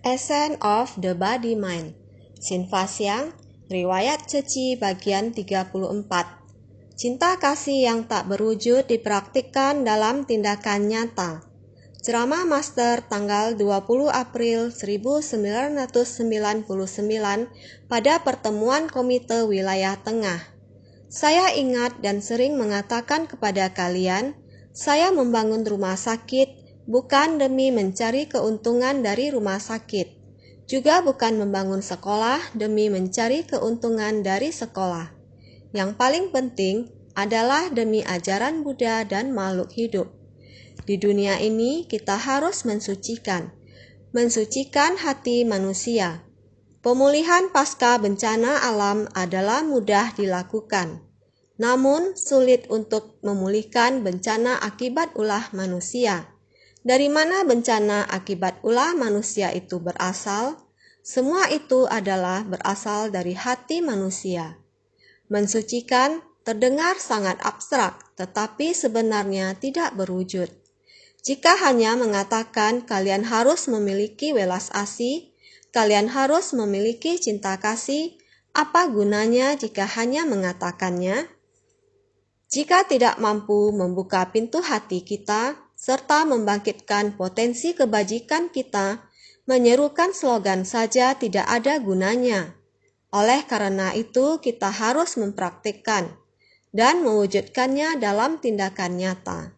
Essence of the Body Mind. Sinfasyang, Riwayat Ceci bagian 34. Cinta kasih yang tak berwujud dipraktikkan dalam tindakan nyata. Ceramah Master tanggal 20 April 1999 pada pertemuan Komite Wilayah Tengah. Saya ingat dan sering mengatakan kepada kalian, saya membangun rumah sakit bukan demi mencari keuntungan dari rumah sakit, juga bukan membangun sekolah demi mencari keuntungan dari sekolah. Yang paling penting adalah demi ajaran Buddha dan makhluk hidup. Di dunia ini kita harus mensucikan hati manusia. Pemulihan pasca bencana alam adalah mudah dilakukan, namun sulit untuk memulihkan bencana akibat ulah manusia. Dari mana bencana akibat ulah manusia itu berasal? Semua itu adalah berasal dari hati manusia. Mensucikan terdengar sangat abstrak, tetapi sebenarnya tidak berwujud. Jika hanya mengatakan kalian harus memiliki welas asih, kalian harus memiliki cinta kasih, apa gunanya jika hanya mengatakannya? Jika tidak mampu membuka pintu hati kita, serta membangkitkan potensi kebajikan kita, menyerukan slogan saja tidak ada gunanya. Oleh karena itu, kita harus mempraktikkan dan mewujudkannya dalam tindakan nyata.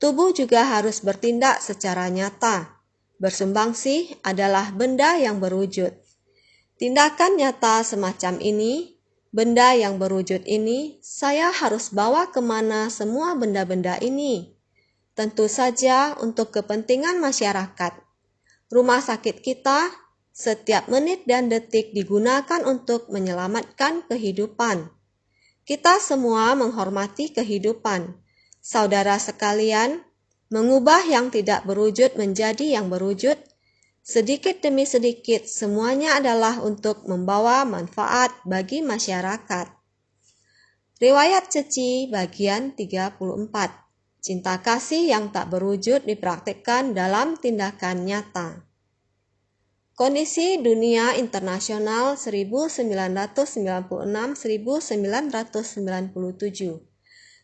Tubuh juga harus bertindak secara nyata. Bersumbangsih adalah benda yang berwujud. Tindakan nyata semacam ini, benda yang berwujud ini, saya harus bawa kemana semua benda-benda ini? Tentu saja untuk kepentingan masyarakat. Rumah sakit kita, setiap menit dan detik digunakan untuk menyelamatkan kehidupan. Kita semua menghormati kehidupan. Saudara sekalian, mengubah yang tidak berwujud menjadi yang berwujud, sedikit demi sedikit semuanya adalah untuk membawa manfaat bagi masyarakat. Riwayat Ceci bagian 34. Cinta kasih yang tak berwujud dipraktikkan dalam tindakan nyata. Kondisi Dunia Internasional 1996-1997.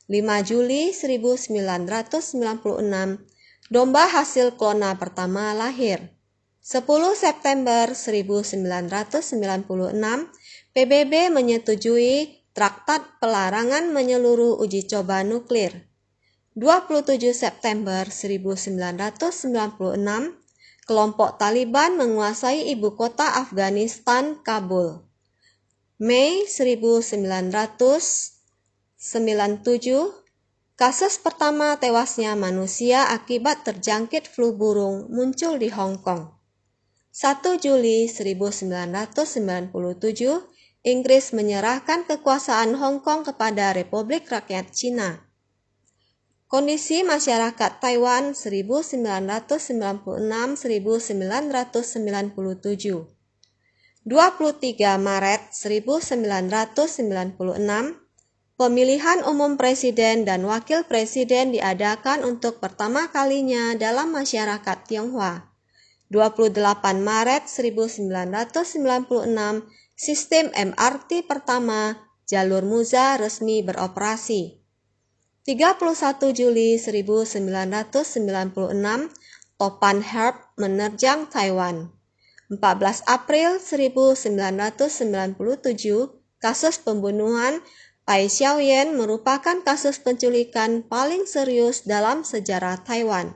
5 Juli 1996, domba hasil klona pertama lahir. 10 September 1996, PBB menyetujui Traktat Pelarangan Menyeluruh Uji Coba Nuklir. 27 September 1996, kelompok Taliban menguasai ibu kota Afghanistan, Kabul. Mei 1997, kasus pertama tewasnya manusia akibat terjangkit flu burung muncul di Hong Kong. 1 Juli 1997, Inggris menyerahkan kekuasaan Hong Kong kepada Republik Rakyat Cina. Kondisi masyarakat Taiwan 1996-1997. 23 Maret 1996, pemilihan umum presiden dan wakil presiden diadakan untuk pertama kalinya dalam masyarakat Tionghoa. 28 Maret 1996, sistem MRT pertama jalur Muza resmi beroperasi. 31 Juli 1996, topan Herb menerjang Taiwan. 14 April 1997, kasus pembunuhan Pai Xiaoyan merupakan kasus penculikan paling serius dalam sejarah Taiwan.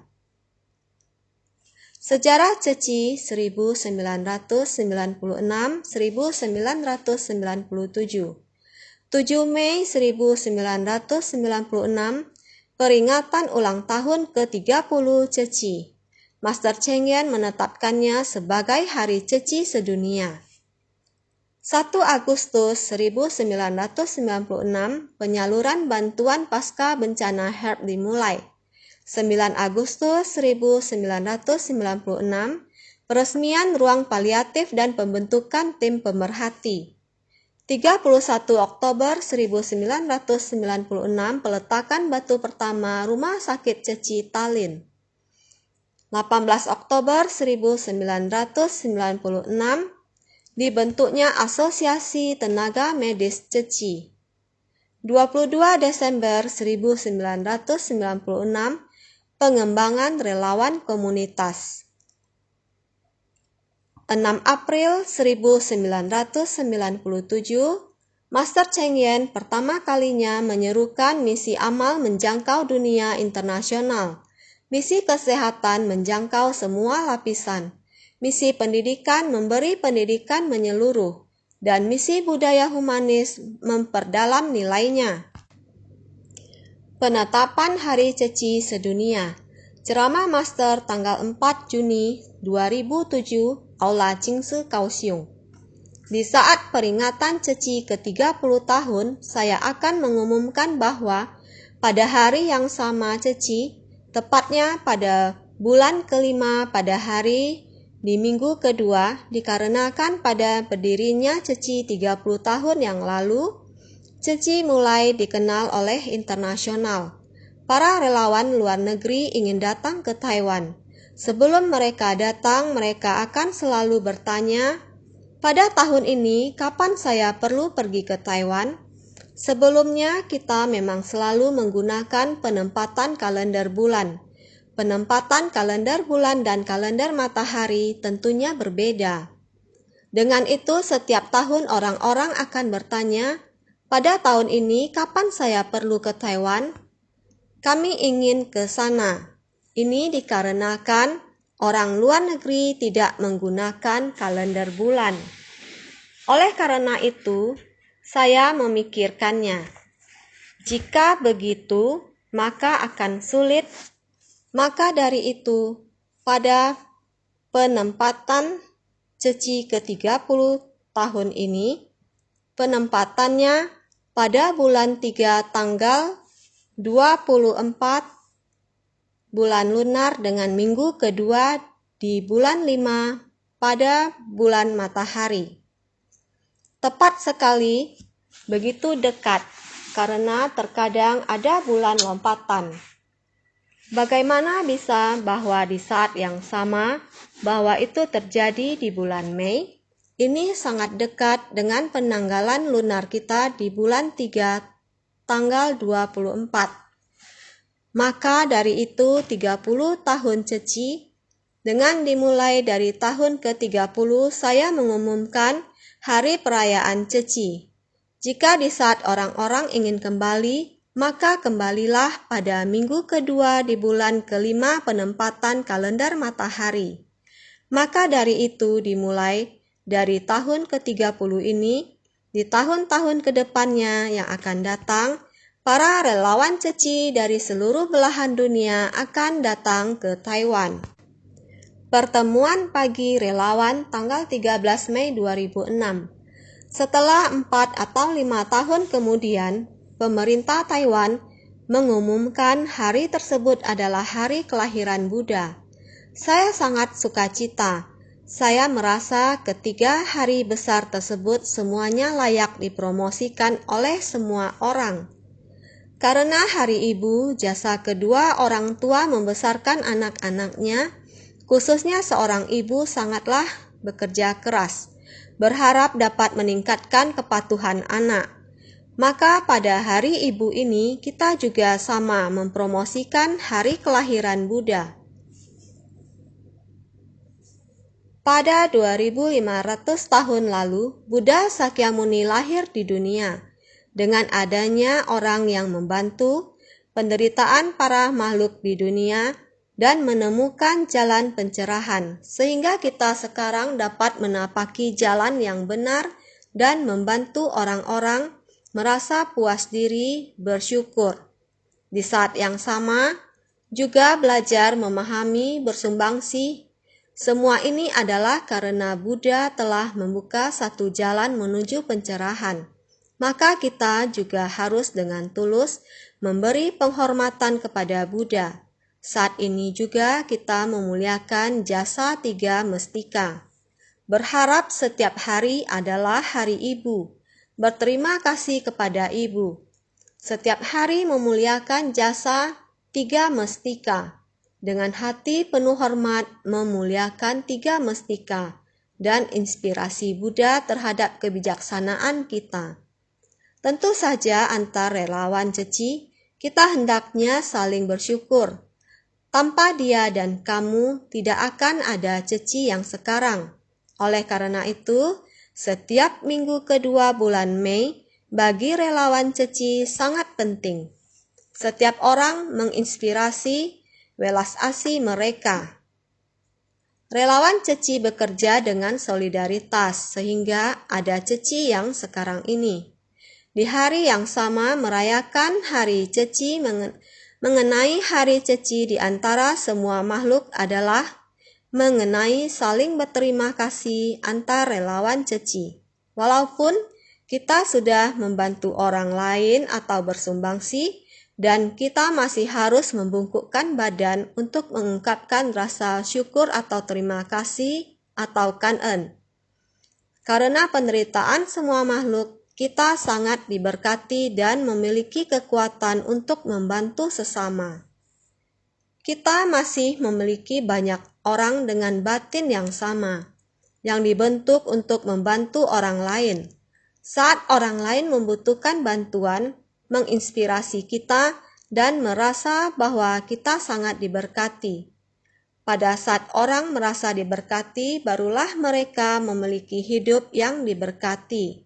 Sejarah Ceci 1996-1997. 7 Mei 1996, peringatan ulang tahun ke-30 Ceci. Master Cheng Yen menetapkannya sebagai Hari Ceci Sedunia. 1 Agustus 1996, penyaluran bantuan pasca bencana Herb dimulai. 9 Agustus 1996, peresmian ruang paliatif dan pembentukan tim pemerhati. 31 Oktober 1996, peletakan batu pertama Rumah Sakit Ceci Tallinn. 18 Oktober 1996, dibentuknya Asosiasi Tenaga Medis Ceci. 22 Desember 1996, pengembangan relawan komunitas. 6 April 1997, Master Cheng Yen pertama kalinya menyerukan misi amal menjangkau dunia internasional, misi kesehatan menjangkau semua lapisan, misi pendidikan memberi pendidikan menyeluruh, dan misi budaya humanis memperdalam nilainya. Penetapan Hari Ceci Sedunia. Ceramah Master tanggal 4 Juni 2007, Aula Jingsi Kaohsiung. Di saat peringatan Ceci ke-30 tahun, saya akan mengumumkan bahwa pada hari yang sama Ceci, tepatnya pada bulan kelima pada hari di minggu kedua, dikarenakan pada berdirinya Ceci 30 tahun yang lalu, Ceci mulai dikenal oleh internasional. Para relawan luar negeri ingin datang ke Taiwan. Sebelum mereka datang, mereka akan selalu bertanya, pada tahun ini, kapan saya perlu pergi ke Taiwan? Sebelumnya, kita memang selalu menggunakan penempatan kalender bulan. Penempatan kalender bulan dan kalender matahari tentunya berbeda. Dengan itu, setiap tahun orang-orang akan bertanya, pada tahun ini, kapan saya perlu ke Taiwan? Kami ingin ke sana. Ini dikarenakan orang luar negeri tidak menggunakan kalender bulan. Oleh karena itu, saya memikirkannya. Jika begitu, maka akan sulit. Maka dari itu, pada penempatan Ceci ke-30 tahun ini, penempatannya pada bulan 3 tanggal 24 bulan lunar dengan minggu kedua di bulan 5 pada bulan matahari. Tepat sekali, begitu dekat karena terkadang ada bulan lompatan. Bagaimana bisa bahwa di saat yang sama bahwa itu terjadi di bulan Mei? Ini sangat dekat dengan penanggalan lunar kita di bulan 3 tanggal 24. Maka dari itu 30 tahun Ceci, dengan dimulai dari tahun ke-30 saya mengumumkan hari perayaan Ceci. Jika di saat orang-orang ingin kembali, maka kembalilah pada minggu kedua di bulan kelima penempatan kalender matahari. Maka dari itu dimulai dari tahun ke-30 ini, di tahun-tahun kedepannya yang akan datang, para relawan Ceci dari seluruh belahan dunia akan datang ke Taiwan. Pertemuan pagi relawan tanggal 13 Mei 2006. Setelah 4 atau 5 tahun kemudian, pemerintah Taiwan mengumumkan hari tersebut adalah hari kelahiran Buddha. Saya sangat sukacita. Saya merasa ketiga hari besar tersebut semuanya layak dipromosikan oleh semua orang. Karena hari ibu, jasa kedua orang tua membesarkan anak-anaknya, khususnya seorang ibu sangatlah bekerja keras, berharap dapat meningkatkan kepatuhan anak. Maka pada hari ibu ini kita juga sama mempromosikan hari kelahiran Buddha. Pada 2500 tahun lalu, Buddha Sakyamuni lahir di dunia. Dengan adanya orang yang membantu penderitaan para makhluk di dunia dan menemukan jalan pencerahan, sehingga kita sekarang dapat menapaki jalan yang benar dan membantu orang-orang merasa puas diri, bersyukur. Di saat yang sama, juga belajar memahami, bersumbangsi. Semua ini adalah karena Buddha telah membuka satu jalan menuju pencerahan. Maka kita juga harus dengan tulus memberi penghormatan kepada Buddha. Saat ini juga kita memuliakan jasa 3 mestika. Berharap setiap hari adalah hari ibu. Berterima kasih kepada ibu. Setiap hari memuliakan jasa 3 mestika. dengan hati penuh hormat memuliakan tiga mestika dan inspirasi Buddha terhadap kebijaksanaan kita. Tentu saja antar relawan ceci, kita hendaknya saling bersyukur. Tanpa dia dan kamu tidak akan ada ceci yang sekarang. Oleh karena itu, setiap minggu kedua bulan Mei bagi relawan ceci sangat penting. Setiap orang menginspirasi welas asih mereka. Relawan ceci bekerja dengan solidaritas sehingga ada ceci yang sekarang ini. Di hari yang sama merayakan hari ceci mengenai hari ceci di antara semua makhluk adalah mengenai saling berterima kasih antar relawan ceci. Walaupun kita sudah membantu orang lain atau bersumbangsi, dan kita masih harus membungkukkan badan untuk mengungkapkan rasa syukur atau terima kasih atau kan'en. Karena penderitaan semua makhluk, kita sangat diberkati dan memiliki kekuatan untuk membantu sesama. Kita masih memiliki banyak orang dengan batin yang sama, yang dibentuk untuk membantu orang lain. Saat orang lain membutuhkan bantuan, menginspirasi kita dan merasa bahwa kita sangat diberkati. Pada saat orang merasa diberkati, barulah mereka memiliki hidup yang diberkati.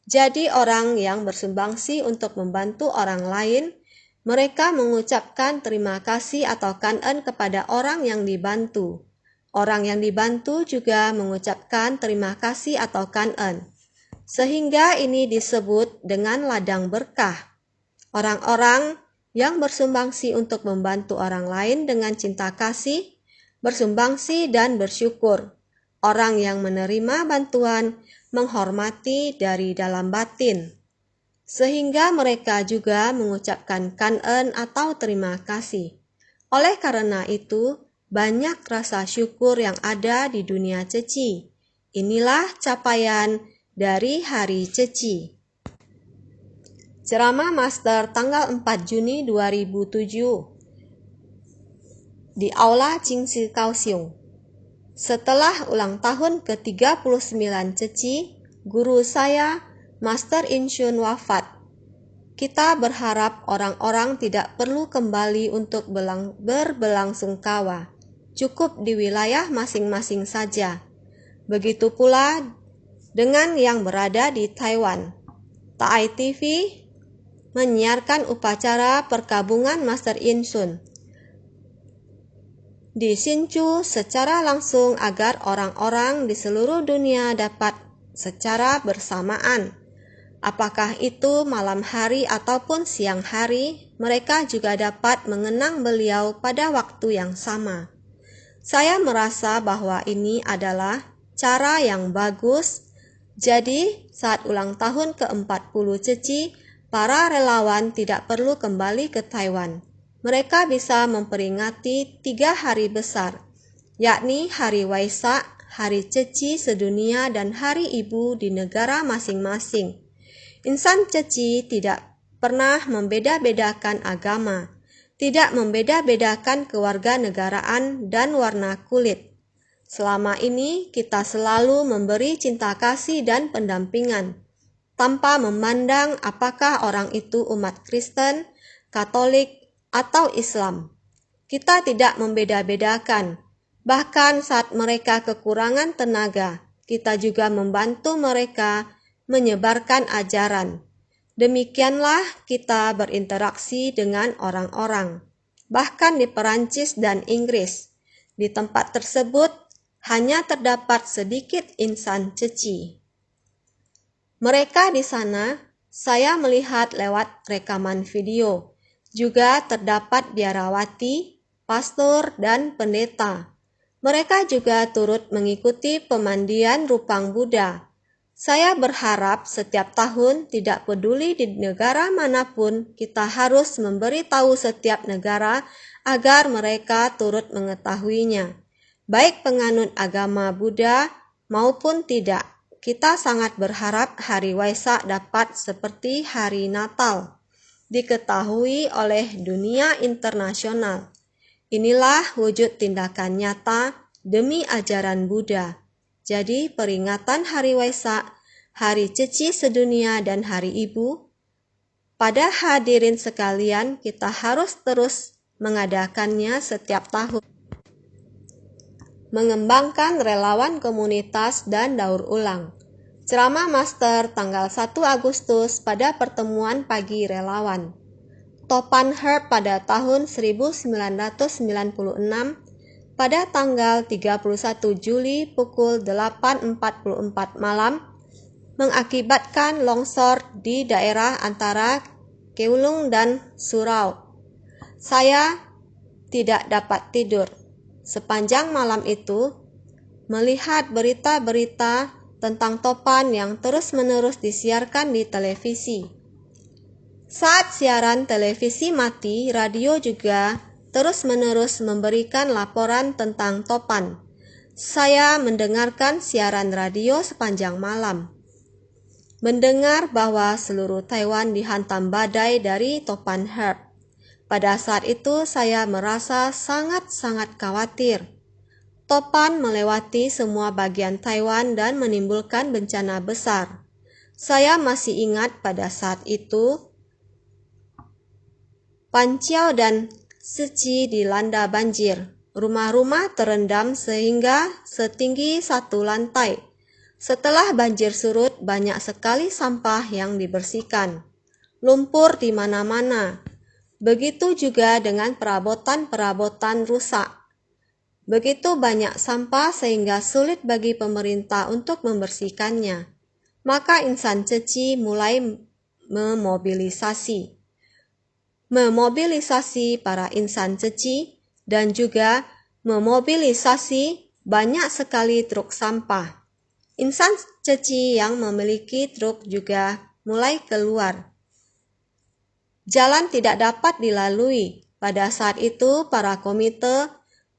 Jadi orang yang bersumbangsi untuk membantu orang lain, mereka mengucapkan terima kasih atau kan'en kepada orang yang dibantu. Orang yang dibantu juga mengucapkan terima kasih atau kan'en. Sehingga ini disebut dengan ladang berkah. Orang-orang yang bersumbangsi untuk membantu orang lain dengan cinta kasih, bersumbangsi dan bersyukur. Orang yang menerima bantuan menghormati dari dalam batin. Sehingga mereka juga mengucapkan kan'en atau terima kasih. Oleh karena itu, banyak rasa syukur yang ada di dunia ceci. Inilah capaian dari hari ceci. Ceramah Master tanggal 4 Juni 2007 di Aula Jingsi Kaohsiung. Setelah ulang tahun ke-39 ceci, guru saya, Master In Shun wafat. Kita berharap orang-orang tidak perlu kembali untuk berbelasungkawa. Cukup di wilayah masing-masing saja. Begitu pula dengan yang berada di Taiwan. TAI TV menyiarkan upacara perkabungan Master In Shun di Hsinchu secara langsung agar orang-orang di seluruh dunia dapat secara bersamaan. Apakah itu malam hari ataupun siang hari, mereka juga dapat mengenang beliau pada waktu yang sama. Saya merasa bahwa ini adalah cara yang bagus. Jadi, saat ulang tahun ke-40 ceci, para relawan tidak perlu kembali ke Taiwan. Mereka bisa memperingati 3 hari besar, yakni Hari Waisak, Hari Ceci sedunia, dan Hari Ibu di negara masing-masing. Insan ceci tidak pernah membeda-bedakan agama, tidak membeda-bedakan kewarganegaraan dan warna kulit. Selama ini kita selalu memberi cinta kasih dan pendampingan, tanpa memandang apakah orang itu umat Kristen, Katolik, atau Islam. Kita tidak membeda-bedakan. Bahkan saat mereka kekurangan tenaga, kita juga membantu mereka menyebarkan ajaran. Demikianlah kita berinteraksi dengan orang-orang. Bahkan di Perancis dan Inggris, di tempat tersebut hanya terdapat sedikit insan ceci. Mereka di sana, saya melihat lewat rekaman video. Juga terdapat biarawati, pastor, dan pendeta. Mereka juga turut mengikuti pemandian rupang Buddha. Saya berharap setiap tahun, tidak peduli di negara manapun, kita harus memberitahu setiap negara agar mereka turut mengetahuinya. Baik penganut agama Buddha maupun tidak, kita sangat berharap Hari Waisak dapat seperti Hari Natal, diketahui oleh dunia internasional. Inilah wujud tindakan nyata demi ajaran Buddha. Jadi peringatan Hari Waisak, Hari Ceci Sedunia dan Hari Ibu, pada hadirin sekalian kita harus terus mengadakannya setiap tahun. Mengembangkan relawan komunitas dan daur ulang. Ceramah Master tanggal 1 Agustus pada pertemuan pagi relawan. Topan Herb pada tahun 1996 pada tanggal 31 Juli pukul 8.44 malam mengakibatkan longsor di daerah antara Keulung dan Surau. Saya tidak dapat tidur sepanjang malam itu melihat berita-berita tentang topan yang terus-menerus disiarkan di televisi. Saat siaran televisi mati, radio juga terus-menerus memberikan laporan tentang topan. Saya mendengarkan siaran radio sepanjang malam. Mendengar bahwa seluruh Taiwan dihantam badai dari topan Herb. Pada saat itu saya merasa sangat-sangat khawatir. Topan melewati semua bagian Taiwan dan menimbulkan bencana besar. Saya masih ingat pada saat itu, Panciao dan Sici dilanda banjir. Rumah-rumah terendam sehingga setinggi 1 lantai. Setelah banjir surut, banyak sekali sampah yang dibersihkan. Lumpur di mana-mana. Begitu juga dengan perabotan-perabotan rusak. Begitu banyak sampah sehingga sulit bagi pemerintah untuk membersihkannya. Maka insan Ceci mulai memobilisasi para insan Ceci dan juga memobilisasi banyak sekali truk sampah. Insan Ceci yang memiliki truk juga mulai keluar. Jalan tidak dapat dilalui. Pada saat itu para komite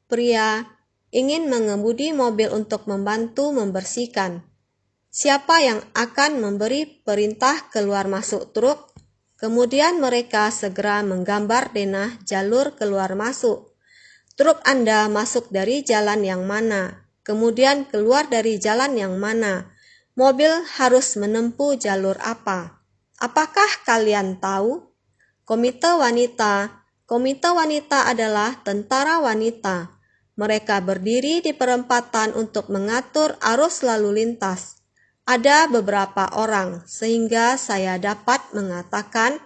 pria ingin mengemudi mobil untuk membantu membersihkan. Siapa yang akan memberi perintah keluar masuk truk? Kemudian mereka segera menggambar denah jalur keluar masuk. Truk Anda masuk dari jalan yang mana? Kemudian keluar dari jalan yang mana? Mobil harus menempuh jalur apa? Apakah kalian tahu? Komite wanita adalah tentara wanita. Mereka berdiri di perempatan untuk mengatur arus lalu lintas. Ada beberapa orang, sehingga saya dapat mengatakan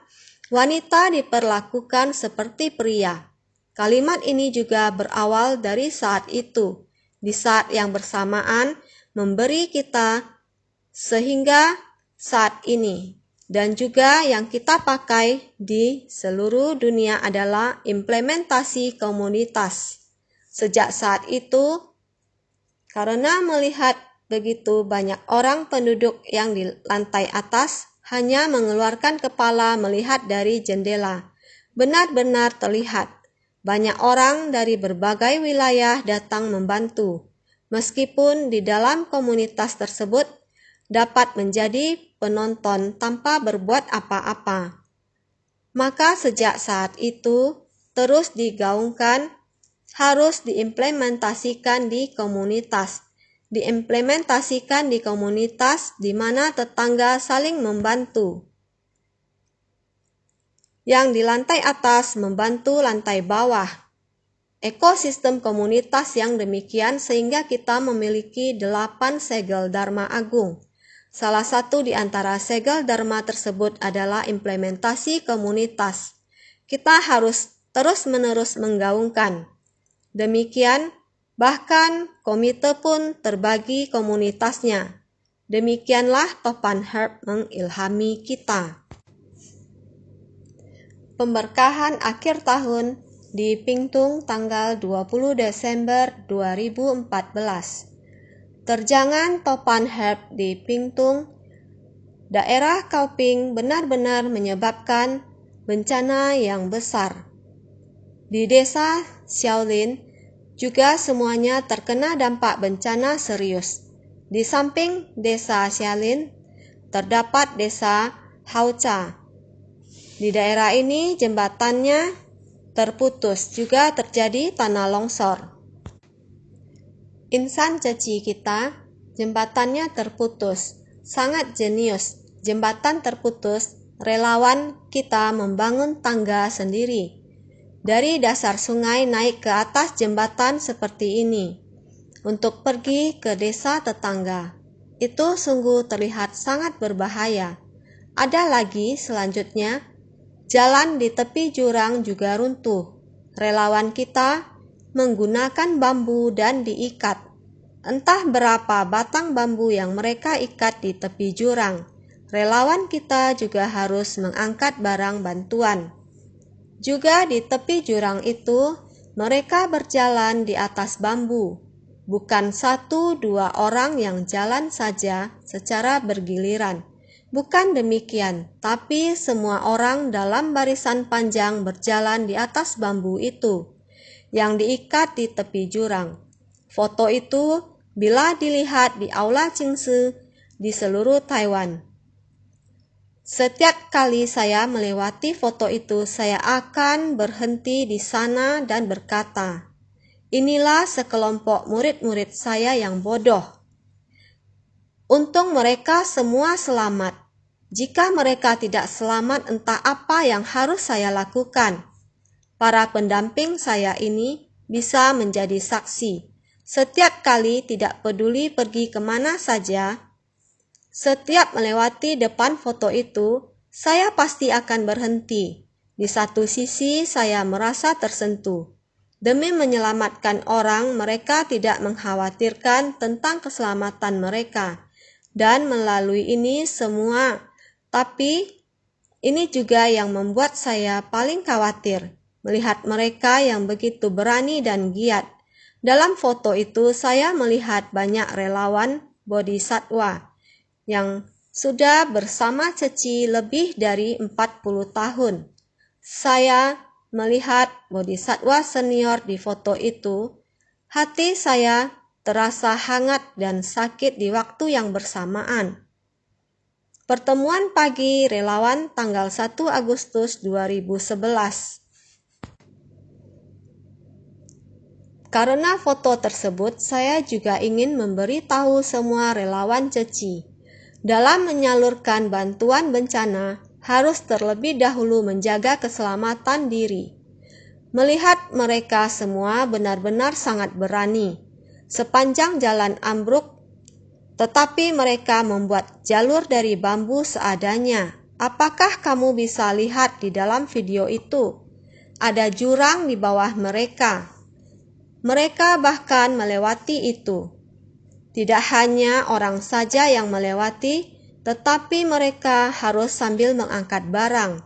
wanita diperlakukan seperti pria. Kalimat ini juga berawal dari saat itu, di saat yang bersamaan memberi kita sehingga saat ini. Dan juga yang kita pakai di seluruh dunia adalah implementasi komunitas. Sejak saat itu, karena melihat begitu banyak orang penduduk yang di lantai atas hanya mengeluarkan kepala melihat dari jendela. Benar-benar terlihat banyak orang dari berbagai wilayah datang membantu. Meskipun di dalam komunitas tersebut dapat menjadi penonton tanpa berbuat apa-apa. Maka sejak saat itu terus digaungkan, harus diimplementasikan di komunitas. Diimplementasikan di komunitas di mana tetangga saling membantu. Yang di lantai atas membantu lantai bawah. Ekosistem komunitas yang demikian sehingga kita memiliki 8 segel Dharma Agung. Salah satu di antara segel Dharma tersebut adalah implementasi komunitas. Kita harus terus-menerus menggaungkan. Demikian, bahkan komite pun terbagi komunitasnya. Demikianlah Topan Herb mengilhami kita. Pemberkahan akhir tahun di Pingtung tanggal 20 Desember 2014. Terjangan Topan Herb di Pingtung, daerah Kaoping benar-benar menyebabkan bencana yang besar. Di desa Xiaolin juga semuanya terkena dampak bencana serius. Di samping desa Xiaolin terdapat desa Haucha. Di daerah ini jembatannya terputus, juga terjadi tanah longsor. Insan ceci kita, jembatannya terputus, sangat jenius. Jembatan terputus, relawan kita membangun tangga sendiri. Dari dasar sungai naik ke atas jembatan seperti ini, untuk pergi ke desa tetangga. Itu sungguh terlihat sangat berbahaya. Ada lagi selanjutnya, jalan di tepi jurang juga runtuh. Relawan kita menggunakan bambu dan diikat. Entah berapa batang bambu yang mereka ikat di tepi jurang. Relawan kita juga harus mengangkat barang bantuan. Juga di tepi jurang itu, mereka berjalan di atas bambu. Bukan 1-2 orang yang jalan saja secara bergiliran. Bukan demikian, tapi semua orang dalam barisan panjang berjalan di atas bambu itu, yang diikat di tepi jurang. Foto itu bila dilihat di Aula Qingshi di seluruh Taiwan. Setiap kali saya melewati foto itu, saya akan berhenti di sana dan berkata, inilah sekelompok murid-murid saya yang bodoh. Untung mereka semua selamat. Jika mereka tidak selamat, entah apa yang harus saya lakukan. Para pendamping saya ini bisa menjadi saksi. Setiap kali, tidak peduli pergi kemana saja, setiap melewati depan foto itu, saya pasti akan berhenti. Di satu sisi, saya merasa tersentuh. Demi menyelamatkan orang, mereka tidak mengkhawatirkan tentang keselamatan mereka. Dan melalui ini semua, tapi ini juga yang membuat saya paling khawatir, melihat mereka yang begitu berani dan giat. Dalam foto itu, saya melihat banyak relawan bodhisattva yang sudah bersama Ceci lebih dari 40 tahun. Saya melihat bodhisattva senior di foto itu, hati saya terasa hangat dan sakit di waktu yang bersamaan. Pertemuan pagi relawan tanggal 1 Agustus 2011. Karena foto tersebut, saya juga ingin memberi tahu semua relawan Ceci. Dalam menyalurkan bantuan bencana, harus terlebih dahulu menjaga keselamatan diri. Melihat mereka semua benar-benar sangat berani. Sepanjang jalan ambruk, tetapi mereka membuat jalur dari bambu seadanya. Apakah kamu bisa lihat di dalam video itu? Ada jurang di bawah mereka. Mereka bahkan melewati itu. Tidak hanya orang saja yang melewati, tetapi mereka harus sambil mengangkat barang.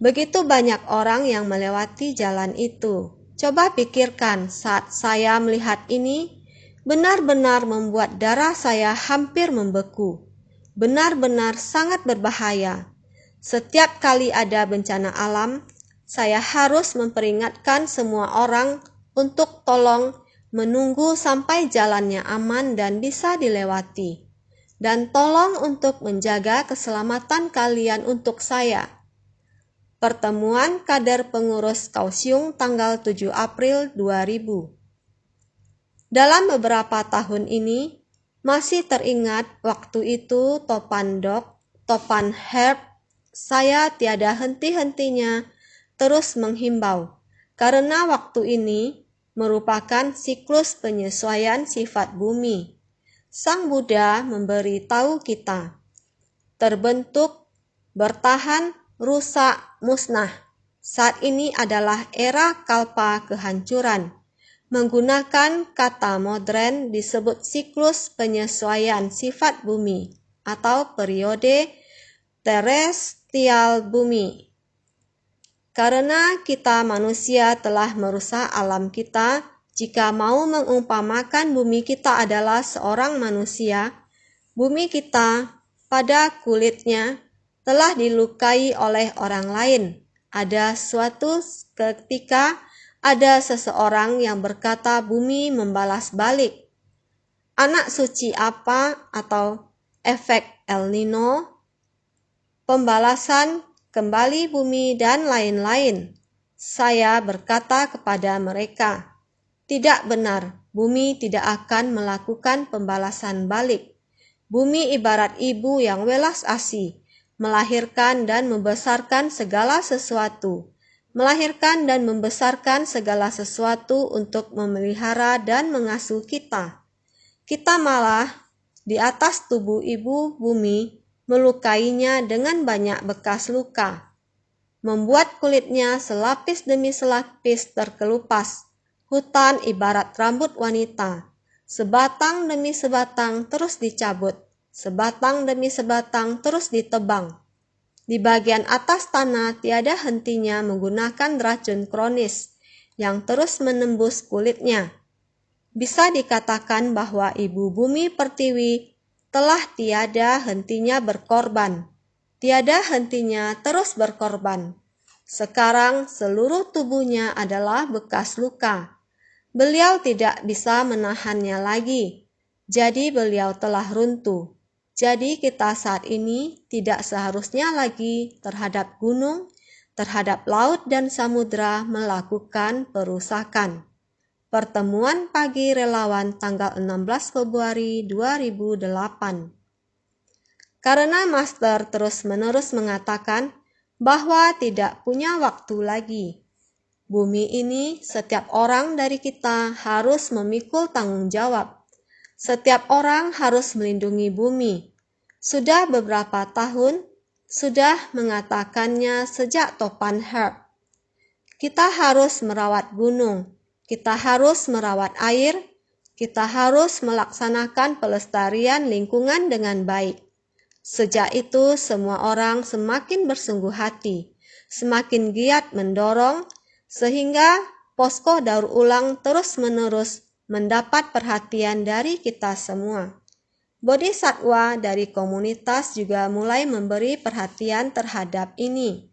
Begitu banyak orang yang melewati jalan itu. Coba pikirkan, saat saya melihat ini, benar-benar membuat darah saya hampir membeku. Benar-benar sangat berbahaya. Setiap kali ada bencana alam, saya harus memperingatkan semua orang untuk tolong menunggu sampai jalannya aman dan bisa dilewati. Dan tolong untuk menjaga keselamatan kalian untuk saya. Pertemuan kader pengurus Kaohsiung tanggal 7 April 2000. Dalam beberapa tahun ini, masih teringat waktu itu Topan Dok, Topan Herb, saya tiada henti-hentinya terus menghimbau. Karena waktu ini merupakan siklus penyesuaian sifat bumi. Sang Buddha memberi tahu kita, terbentuk, bertahan, rusak, musnah. Saat ini adalah era kalpa kehancuran. Menggunakan kata modern disebut siklus penyesuaian sifat bumi atau periode terrestrial bumi. Karena kita manusia telah merusak alam kita, jika mau mengumpamakan bumi kita adalah seorang manusia, bumi kita pada kulitnya telah dilukai oleh orang lain. Ada suatu ketika ada seseorang yang berkata bumi membalas balik. Anak suci apa atau efek El Nino, pembalasan kembali bumi dan lain-lain. Saya berkata kepada mereka, "Tidak benar, bumi tidak akan melakukan pembalasan balik. Bumi ibarat ibu yang welas asih, melahirkan dan membesarkan segala sesuatu. Melahirkan dan membesarkan segala sesuatu untuk memelihara dan mengasuh kita. Kita malah di atas tubuh ibu bumi melukainya dengan banyak bekas luka, membuat kulitnya selapis demi selapis terkelupas. Hutan ibarat rambut wanita, sebatang demi sebatang terus dicabut, sebatang demi sebatang terus ditebang. Di bagian atas tanah tiada hentinya menggunakan racun kronis yang terus menembus kulitnya. Bisa dikatakan bahwa ibu bumi pertiwi telah tiada hentinya berkorban, tiada hentinya terus berkorban. Sekarang seluruh tubuhnya adalah bekas luka. Beliau tidak bisa menahannya lagi, jadi beliau telah runtuh. Jadi kita saat ini tidak seharusnya lagi terhadap gunung, terhadap laut dan samudra melakukan perusakan. Pertemuan pagi relawan tanggal 16 Februari 2008. Karena Master terus-menerus mengatakan bahwa tidak punya waktu lagi. Bumi ini, setiap orang dari kita harus memikul tanggung jawab. Setiap orang harus melindungi bumi. Sudah beberapa tahun, sudah mengatakannya sejak Topan Herb. Kita harus merawat gunung. Kita harus merawat air, kita harus melaksanakan pelestarian lingkungan dengan baik. Sejak itu semua orang semakin bersungguh hati, semakin giat mendorong, sehingga posko daur ulang terus-menerus mendapat perhatian dari kita semua. Bodhisatwa dari komunitas juga mulai memberi perhatian terhadap ini.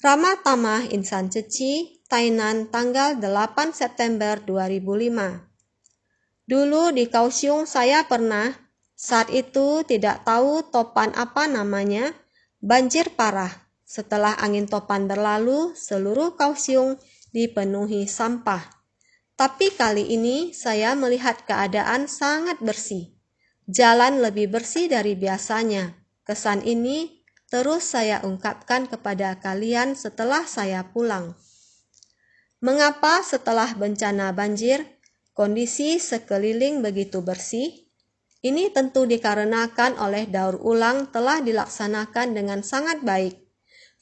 Rama Tamah Insan Ceci, Tainan, tanggal 8 September 2005. Dulu di Kaohsiung saya pernah, saat itu tidak tahu topan apa namanya, banjir parah. Setelah angin topan berlalu, seluruh Kaohsiung dipenuhi sampah. Tapi kali ini saya melihat keadaan sangat bersih. Jalan lebih bersih dari biasanya. Kesan ini terus saya ungkapkan kepada kalian setelah saya pulang. Mengapa setelah bencana banjir, kondisi sekeliling begitu bersih? Ini tentu dikarenakan oleh daur ulang telah dilaksanakan dengan sangat baik.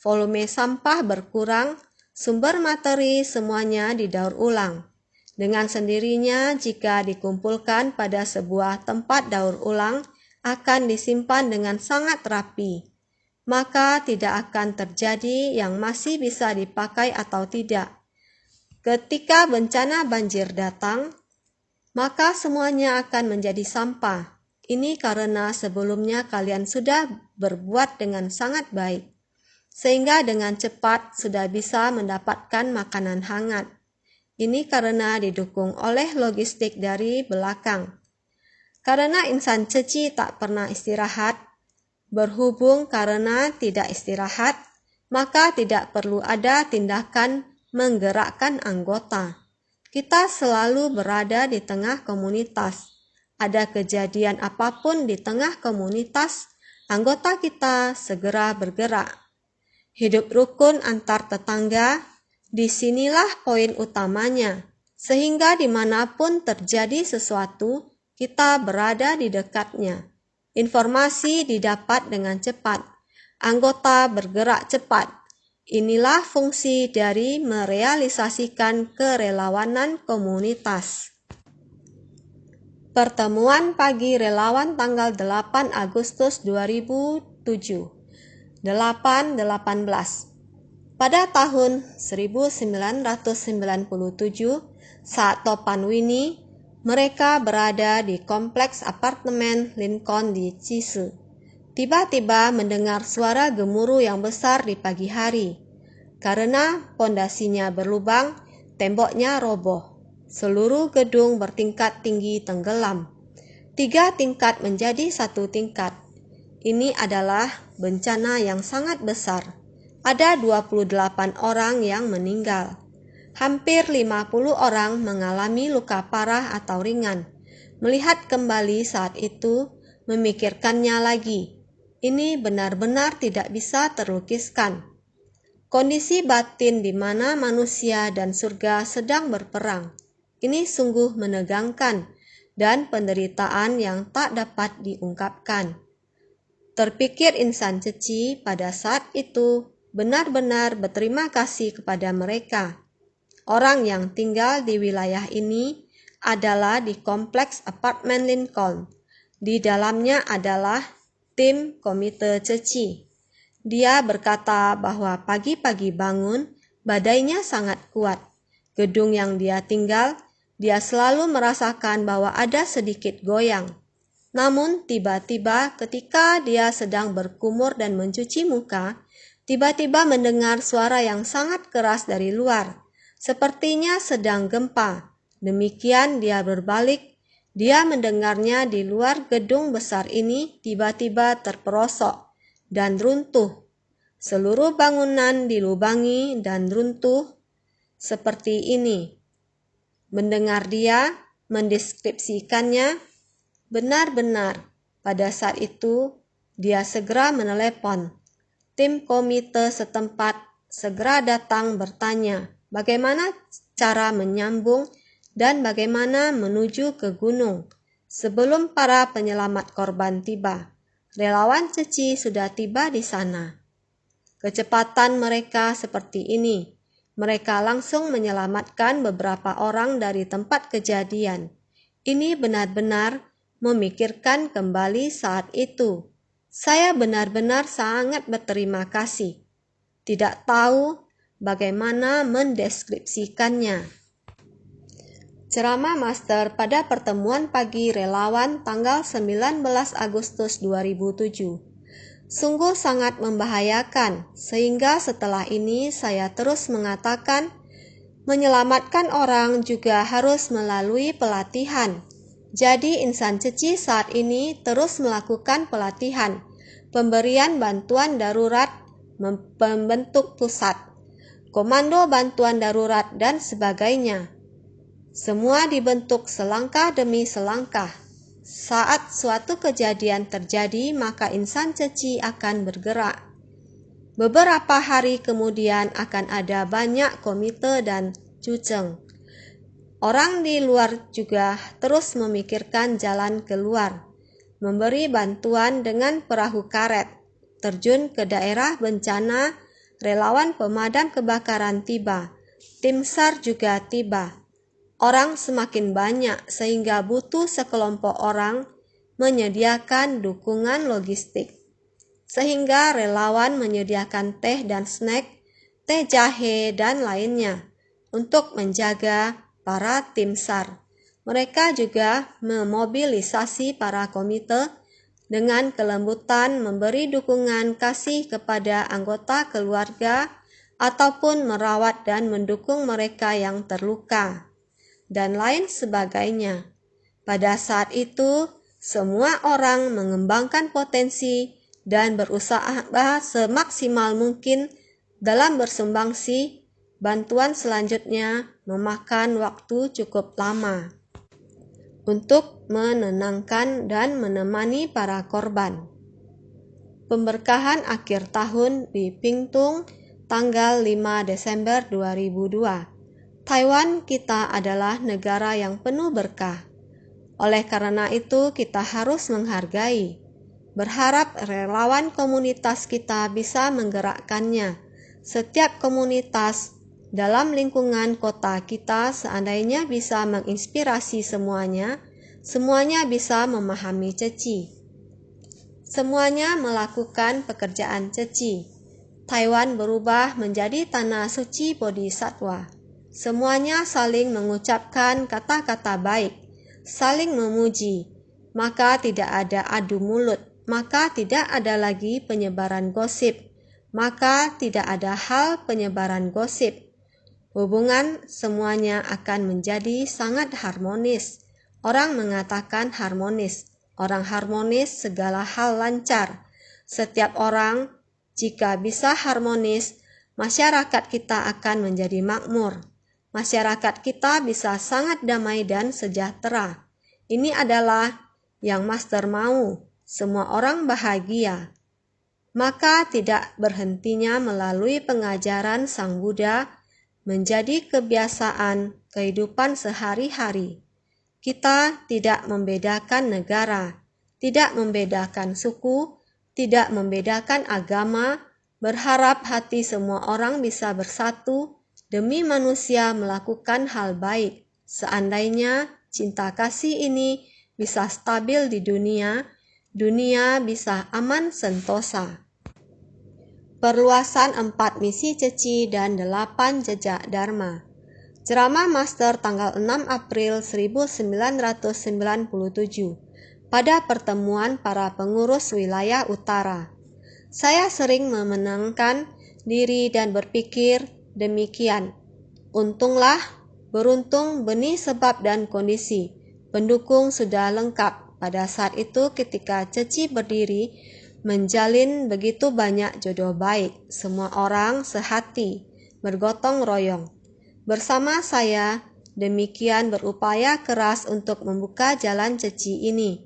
Volume sampah berkurang, sumber materi semuanya didaur ulang. Dengan sendirinya jika dikumpulkan pada sebuah tempat daur ulang, akan disimpan dengan sangat rapi. Maka tidak akan terjadi yang masih bisa dipakai atau tidak. Ketika bencana banjir datang, maka semuanya akan menjadi sampah. Ini karena sebelumnya kalian sudah berbuat dengan sangat baik, sehingga dengan cepat sudah bisa mendapatkan makanan hangat. Ini karena didukung oleh logistik dari belakang. Karena insan ceci tak pernah istirahat, berhubung karena tidak istirahat, maka tidak perlu ada tindakan menggerakkan anggota. Kita selalu berada di tengah komunitas. Ada kejadian apapun di tengah komunitas, anggota kita segera bergerak. Hidup rukun antar tetangga, disinilah poin utamanya. Sehingga dimanapun terjadi sesuatu, kita berada di dekatnya. Informasi didapat dengan cepat. Anggota bergerak cepat. Inilah fungsi dari merealisasikan kerelawanan komunitas. Pertemuan pagi relawan tanggal 8 Agustus 2007. 8.18. Pada tahun 1997, saat Topan Winnie, mereka berada di kompleks apartemen Lincoln di Cisu. Tiba-tiba mendengar suara gemuruh yang besar di pagi hari. Karena pondasinya berlubang, temboknya roboh. Seluruh gedung bertingkat tinggi tenggelam. 3 tingkat menjadi 1 tingkat. Ini adalah bencana yang sangat besar. Ada 28 orang yang meninggal. Hampir 50 orang mengalami luka parah atau ringan. Melihat kembali saat itu, memikirkannya lagi. Ini benar-benar tidak bisa terlukiskan. Kondisi batin di mana manusia dan surga sedang berperang. Ini sungguh menegangkan dan penderitaan yang tak dapat diungkapkan. Terpikir insan Ceci pada saat itu benar-benar berterima kasih kepada mereka. Orang yang tinggal di wilayah ini adalah di kompleks apartemen Lincoln. Di dalamnya adalah tim komite Ceci. Dia berkata bahwa pagi-pagi bangun, badainya sangat kuat. Gedung yang dia tinggal, dia selalu merasakan bahwa ada sedikit goyang. Namun tiba-tiba ketika dia sedang berkumur dan mencuci muka, tiba-tiba mendengar suara yang sangat keras dari luar. Sepertinya sedang gempa. Demikian dia berbalik. Dia mendengarnya di luar gedung besar ini tiba-tiba terperosok dan runtuh. Seluruh bangunan dilubangi dan runtuh seperti ini. Mendengar dia mendeskripsikannya, benar-benar pada saat itu dia segera menelepon. Tim komite setempat segera datang bertanya bagaimana cara menyambung dan bagaimana menuju ke gunung. Sebelum para penyelamat korban tiba, relawan Ceci sudah tiba di sana. Kecepatan mereka seperti ini. Mereka langsung menyelamatkan beberapa orang dari tempat kejadian. Ini benar-benar memikirkan kembali saat itu. Saya benar-benar sangat berterima kasih. Tidak tahu bagaimana mendeskripsikannya. Ceramah Master pada pertemuan pagi relawan tanggal 19 Agustus 2007. Sungguh sangat membahayakan, sehingga setelah ini saya terus mengatakan, menyelamatkan orang juga harus melalui pelatihan. Jadi insan Ceci saat ini terus melakukan pelatihan, pemberian bantuan darurat, membentuk pusat, komando bantuan darurat dan sebagainya. Semua dibentuk selangkah demi selangkah. Saat suatu kejadian terjadi, maka insan Ceci akan bergerak. Beberapa hari kemudian akan ada banyak komite dan cuceng. Orang di luar juga terus memikirkan jalan keluar, memberi bantuan dengan perahu karet, terjun ke daerah bencana, relawan pemadam kebakaran tiba, tim SAR juga tiba. Orang semakin banyak sehingga butuh sekelompok orang menyediakan dukungan logistik. Sehingga relawan menyediakan teh dan snack, teh jahe dan lainnya untuk menjaga para tim SAR. Mereka juga memobilisasi para komite dengan kelembutan memberi dukungan kasih kepada anggota keluarga ataupun merawat dan mendukung mereka yang terluka dan lain sebagainya. Pada saat itu, semua orang mengembangkan potensi dan berusaha semaksimal mungkin dalam bersumbangsi. Bantuan selanjutnya memakan waktu cukup lama untuk menenangkan dan menemani para korban. Pemberkahan akhir tahun di Pingtung tanggal 5 Desember 2002. Taiwan kita adalah negara yang penuh berkah. Oleh karena itu kita harus menghargai. Berharap relawan komunitas kita bisa menggerakkannya. Setiap komunitas dalam lingkungan kota kita seandainya bisa menginspirasi semuanya bisa memahami Ceci. Semuanya melakukan pekerjaan Ceci. Taiwan berubah menjadi tanah suci Bodhisattva. Semuanya saling mengucapkan kata-kata baik, saling memuji, maka tidak ada adu mulut, maka tidak ada lagi penyebaran gosip, maka tidak ada hal penyebaran gosip. Hubungan semuanya akan menjadi sangat harmonis. Orang mengatakan harmonis. Orang harmonis segala hal lancar. Setiap orang Jika bisa harmonis, masyarakat kita akan menjadi makmur. Masyarakat kita bisa sangat damai dan sejahtera. Ini adalah yang Master mau, semua orang bahagia. Maka tidak berhentinya melalui pengajaran Sang Buddha menjadi kebiasaan kehidupan sehari-hari. Kita tidak membedakan negara, tidak membedakan suku, tidak membedakan agama, berharap hati semua orang bisa bersatu demi manusia melakukan hal baik. Seandainya cinta kasih ini bisa stabil di dunia, dunia bisa aman sentosa. Perluasan 4 misi ceci dan 8 jejak Dharma. Ceramah Master tanggal 6 April 1997 pada pertemuan para pengurus wilayah utara. Saya sering memenangkan diri dan berpikir demikian. Untunglah, beruntung benih sebab dan kondisi. Pendukung sudah lengkap. Pada saat itu ketika ceci berdiri, menjalin begitu banyak jodoh baik. Semua orang sehati, bergotong royong. Bersama saya, demikian berupaya keras untuk membuka jalan ceci ini.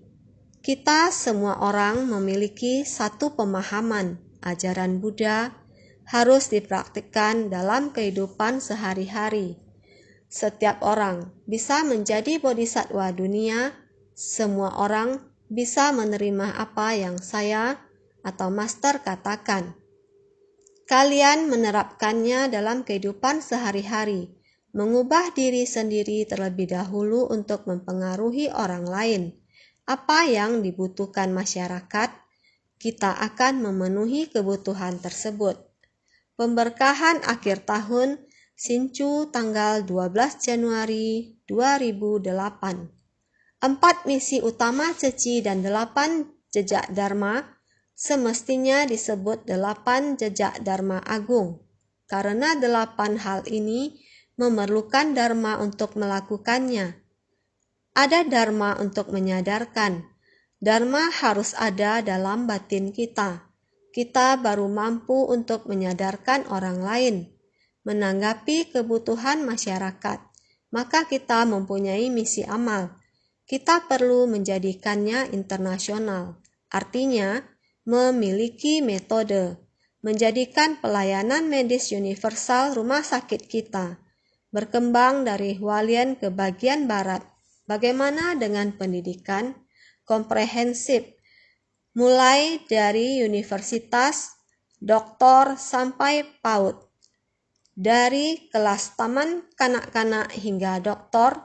Kita semua orang memiliki satu pemahaman, ajaran Buddha harus dipraktikkan dalam kehidupan sehari-hari. Setiap orang bisa menjadi bodhisattva dunia, semua orang bisa menerima apa yang saya atau Master katakan. Kalian menerapkannya dalam kehidupan sehari-hari, mengubah diri sendiri terlebih dahulu untuk mempengaruhi orang lain. Apa yang dibutuhkan masyarakat, kita akan memenuhi kebutuhan tersebut. Pemberkahan akhir tahun Sinchu tanggal 12 Januari 2008. 4 misi utama ceci dan 8 jejak Dharma semestinya disebut 8 jejak Dharma Agung, karena 8 hal ini memerlukan Dharma untuk melakukannya. Ada Dharma untuk menyadarkan. Dharma harus ada dalam batin kita. Kita baru mampu untuk menyadarkan orang lain, menanggapi kebutuhan masyarakat. Maka kita mempunyai misi amal. Kita perlu menjadikannya internasional, artinya memiliki metode, menjadikan pelayanan medis universal rumah sakit kita, berkembang dari Hualien ke bagian barat. Bagaimana dengan pendidikan komprehensif, mulai dari universitas, doktor sampai PAUD, dari kelas taman kanak-kanak hingga doktor,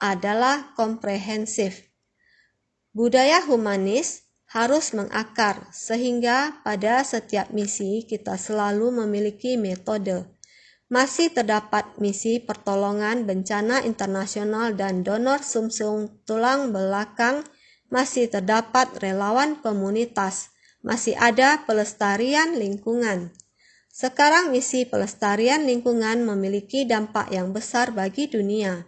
adalah komprehensif. Budaya humanis harus mengakar sehingga pada setiap misi kita selalu memiliki metode. Masih terdapat misi pertolongan bencana internasional dan donor sumsum tulang belakang, masih terdapat relawan komunitas, masih ada pelestarian lingkungan. Sekarang misi pelestarian lingkungan memiliki dampak yang besar bagi dunia.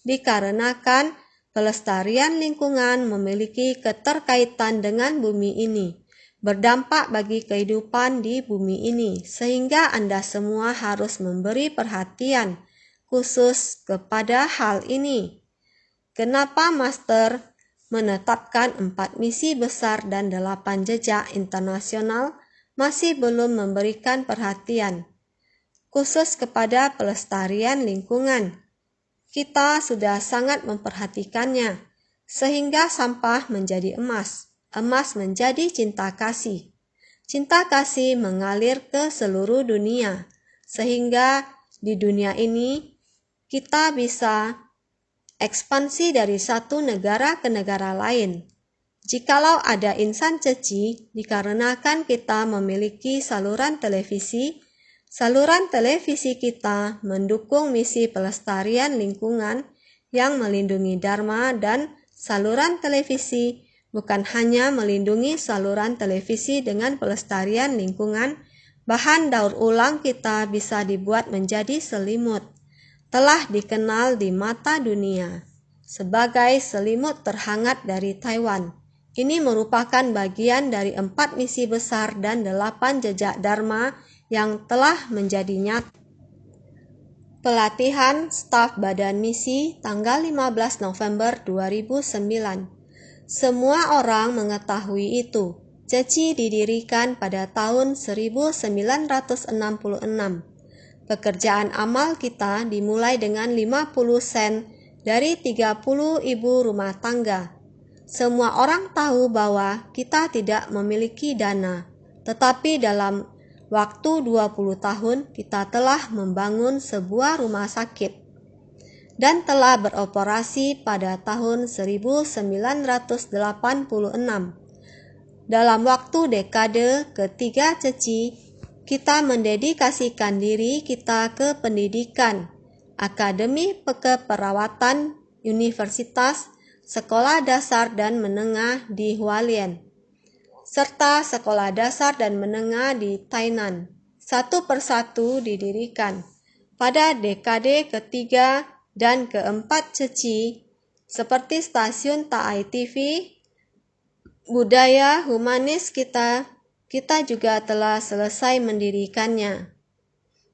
Dikarenakan pelestarian lingkungan memiliki keterkaitan dengan bumi ini, berdampak bagi kehidupan di bumi ini, sehingga Anda semua harus memberi perhatian khusus kepada hal ini. Kenapa Master menetapkan 4 misi besar dan 8 jejak internasional masih belum memberikan perhatian khusus kepada pelestarian lingkungan? Kita sudah sangat memperhatikannya, sehingga sampah menjadi emas, emas menjadi cinta kasih. Cinta kasih mengalir ke seluruh dunia, sehingga di dunia ini kita bisa ekspansi dari satu negara ke negara lain. Jikalau ada insan ceci, dikarenakan kita memiliki saluran televisi kita mendukung misi pelestarian lingkungan yang melindungi Dharma, dan saluran televisi bukan hanya melindungi saluran televisi dengan pelestarian lingkungan, bahan daur ulang kita bisa dibuat menjadi selimut. Telah dikenal di mata dunia sebagai selimut terhangat dari Taiwan. Ini merupakan bagian dari 4 misi besar dan 8 jejak Dharma yang telah menjadi nyata. Pelatihan Staf Badan Misi tanggal 15 November 2009. Semua orang mengetahui itu. CECI didirikan pada tahun 1966. Pekerjaan amal kita dimulai dengan 50 sen dari 30 ibu rumah tangga. Semua orang tahu bahwa kita tidak memiliki dana, tetapi dalam waktu 20 tahun kita telah membangun sebuah rumah sakit dan telah beroperasi pada tahun 1986. Dalam waktu dekade ketiga CECI, kita mendedikasikan diri kita ke pendidikan, akademi keperawatan, universitas, sekolah dasar dan menengah di Hualien, serta sekolah dasar dan menengah di Tainan. Satu persatu didirikan. Pada dekade ketiga dan keempat CECI, seperti stasiun TAI TV, budaya humanis kita juga telah selesai mendirikannya.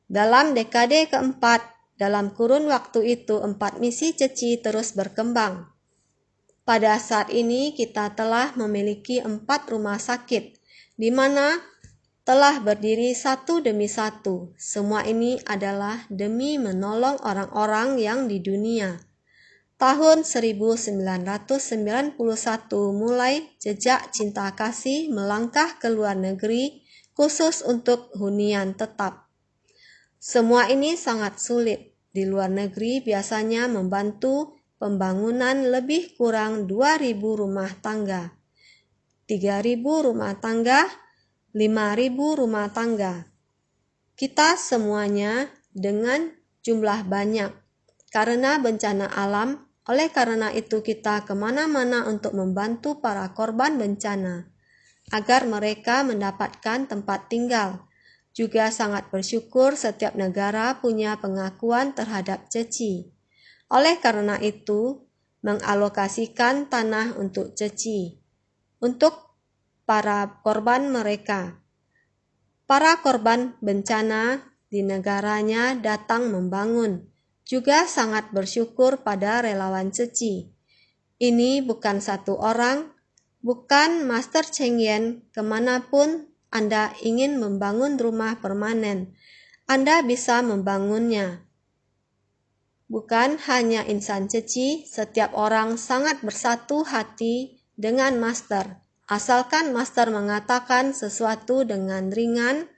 Dalam dekade keempat, dalam kurun waktu itu 4 misi CECI terus berkembang. Pada saat ini kita telah memiliki 4 rumah sakit, di mana telah berdiri satu demi satu. Semua ini adalah demi menolong orang-orang yang di dunia. Tahun 1991 mulai jejak cinta kasih melangkah ke luar negeri khusus untuk hunian tetap. Semua ini sangat sulit. Di luar negeri biasanya membantu pembangunan lebih kurang 2.000 rumah tangga, 3.000 rumah tangga, 5.000 rumah tangga. Kita semuanya dengan jumlah banyak karena bencana alam. Oleh karena itu kita kemana-mana untuk membantu para korban bencana agar mereka mendapatkan tempat tinggal. Juga sangat bersyukur setiap negara punya pengakuan terhadap CECI. Oleh karena itu, mengalokasikan tanah untuk CECI, untuk para korban mereka. Para korban bencana di negaranya datang membangun. Juga sangat bersyukur pada relawan CECI. Ini bukan satu orang, bukan Master Cheng Yen. Kemanapun Anda ingin membangun rumah permanen, Anda bisa membangunnya. Bukan hanya insan CECI, setiap orang sangat bersatu hati dengan Master. Asalkan Master mengatakan sesuatu dengan ringan,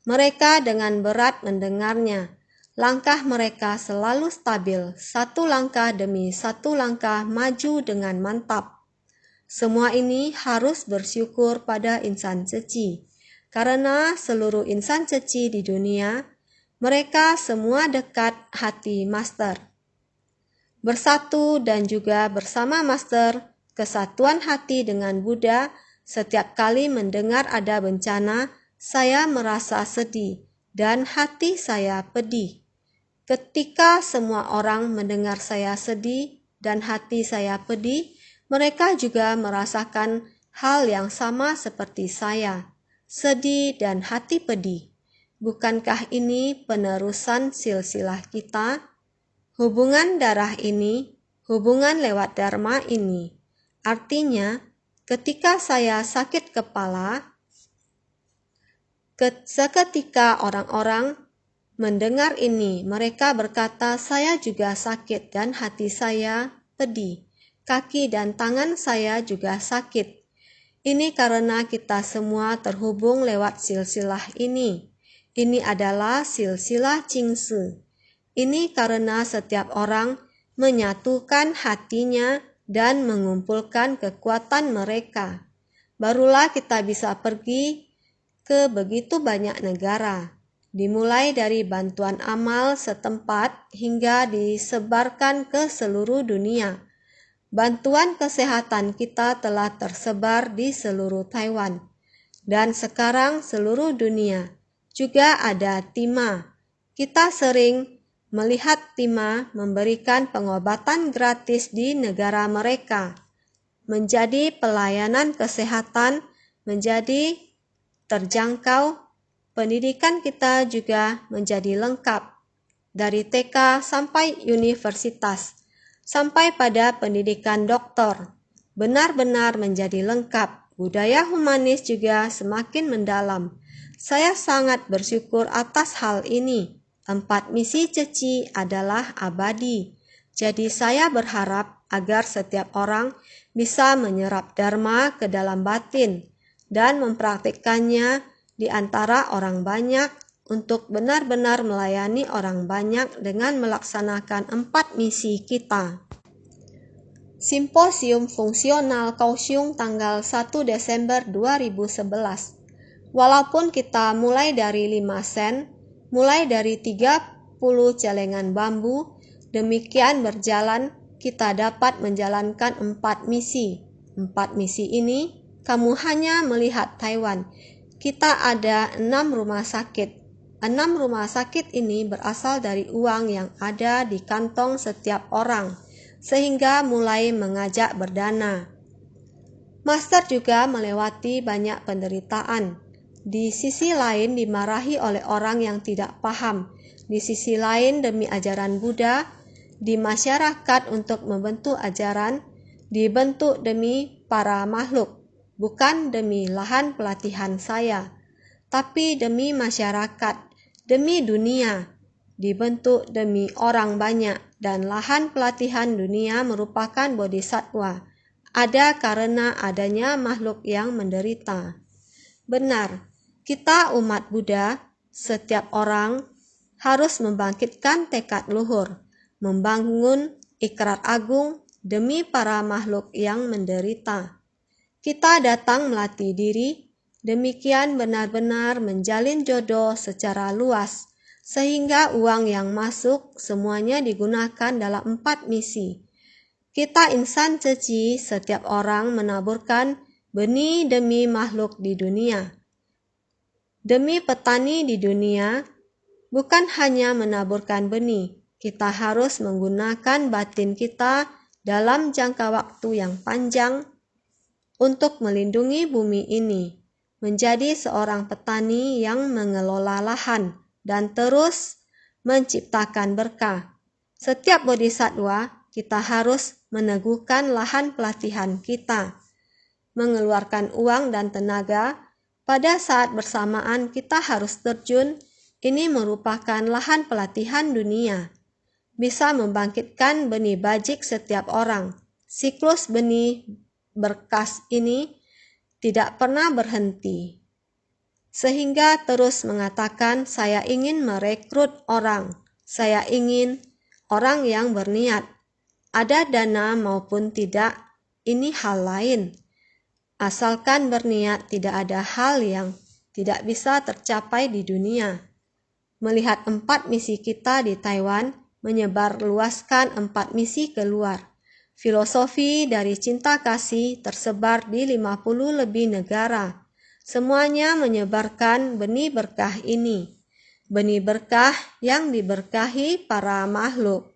mereka dengan berat mendengarnya. Langkah mereka selalu stabil, satu langkah demi satu langkah maju dengan mantap. Semua ini harus bersyukur pada insan CECI, karena seluruh insan CECI di dunia, mereka semua dekat hati Master. Bersatu dan juga bersama Master, kesatuan hati dengan Buddha. Setiap kali mendengar ada bencana, saya merasa sedih dan hati saya pedih. Ketika semua orang mendengar saya sedih dan hati saya pedih, mereka juga merasakan hal yang sama seperti saya, sedih dan hati pedih. Bukankah ini penerusan silsilah kita? Hubungan darah ini, hubungan lewat dharma ini. Artinya, ketika saya sakit kepala, seketika orang-orang mendengar ini, mereka berkata, saya juga sakit dan hati saya pedih. Kaki dan tangan saya juga sakit. Ini karena kita semua terhubung lewat silsilah ini. Ini adalah silsilah Jingsi. Ini karena setiap orang menyatukan hatinya dan mengumpulkan kekuatan mereka. Barulah kita bisa pergi ke begitu banyak negara. Dimulai dari bantuan amal setempat hingga disebarkan ke seluruh dunia. Bantuan kesehatan kita telah tersebar di seluruh Taiwan. Dan sekarang seluruh dunia. Juga ada Tima. Kita sering melihat Tima memberikan pengobatan gratis di negara mereka. menjadi pelayanan kesehatan menjadi terjangkau, pendidikan kita juga menjadi lengkap, dari TK sampai universitas, sampai pada pendidikan doktor, benar-benar menjadi lengkap. Budaya humanis juga semakin mendalam. Saya sangat bersyukur atas hal ini. 4 misi Ceci adalah abadi. Jadi saya berharap agar setiap orang bisa menyerap dharma ke dalam batin dan mempraktikkannya di antara orang banyak untuk benar-benar melayani orang banyak dengan melaksanakan 4 misi kita. Simposium Fungsional Kaohsiung tanggal 1 Desember 2011. Walaupun kita mulai dari 5 sen, mulai dari 30 celengan bambu, demikian berjalan kita dapat menjalankan 4 misi. 4 misi ini, kamu hanya melihat Taiwan. Kita ada 6 rumah sakit. 6 rumah sakit ini berasal dari uang yang ada di kantong setiap orang, sehingga mulai mengajak berdana. Master juga melewati banyak penderitaan. Di sisi lain dimarahi oleh orang yang tidak paham. Di sisi lain demi ajaran Buddha, di masyarakat untuk membentuk ajaran, dibentuk demi para makhluk, bukan demi lahan pelatihan saya, tapi demi masyarakat, demi dunia, dibentuk demi orang banyak, dan lahan pelatihan dunia merupakan bodhisattva, ada karena adanya makhluk yang menderita. Benar, kita umat Buddha, setiap orang harus membangkitkan tekad luhur, membangun ikrar agung demi para makhluk yang menderita. Kita datang melatih diri, demikian benar-benar menjalin jodoh secara luas, sehingga uang yang masuk semuanya digunakan dalam 4 misi. Kita insan Ceci, setiap orang menaburkan benih demi makhluk di dunia. Demi petani di dunia, bukan hanya menaburkan benih, kita harus menggunakan batin kita dalam jangka waktu yang panjang untuk melindungi bumi ini, menjadi seorang petani yang mengelola lahan dan terus menciptakan berkah. Setiap bodhisattva, kita harus meneguhkan lahan pelatihan kita, mengeluarkan uang dan tenaga. Pada saat bersamaan kita harus terjun, ini merupakan lahan pelatihan dunia. Bisa membangkitkan benih bajik setiap orang. Siklus benih berkas ini tidak pernah berhenti, sehingga terus mengatakan saya ingin merekrut orang, saya ingin orang yang berniat, ada dana maupun tidak, ini hal lain. Asalkan berniat, tidak ada hal yang tidak bisa tercapai di dunia. Melihat 4 misi kita di Taiwan, menyebar luaskan 4 misi keluar. Filosofi dari cinta kasih tersebar di 50 lebih negara. Semuanya menyebarkan benih berkah ini. Benih berkah yang diberkahi para makhluk.